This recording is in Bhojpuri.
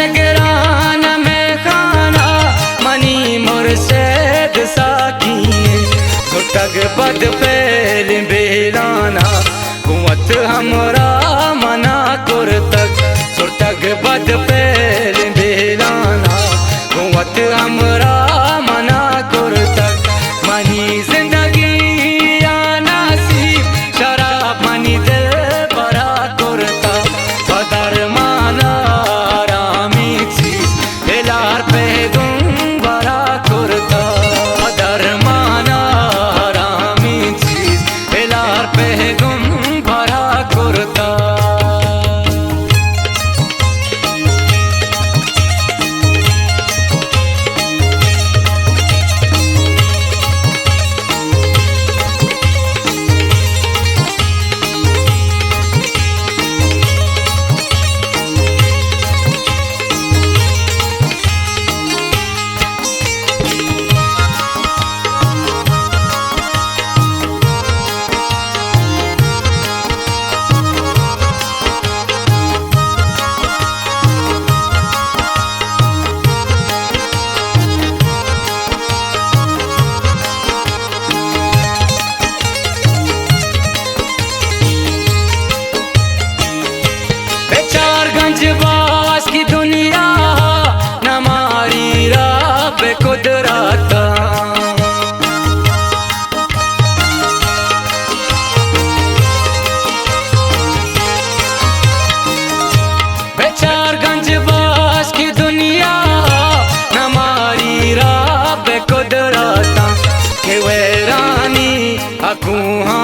नगरान में खाना मनी मुर्शद साकी सुटग बद पेल बेलाना कुवत हमरा मना कुर तक सुटग बद पेल बेलाना कुवत हमरा मना कुर तक मनी जिंदगी या नसीब शराब मनी दिल बरा कुरता बदर माना रामी चीज दिलार पे गुम बरा कुरता बदर माना रामी चीज दिलार पे गुम बरा कुरता। बास की दुनिया न मारी रब कुदरता बेचारगंज बास की दुनिया न मारी रब कुदरता के वैरानी अकूहा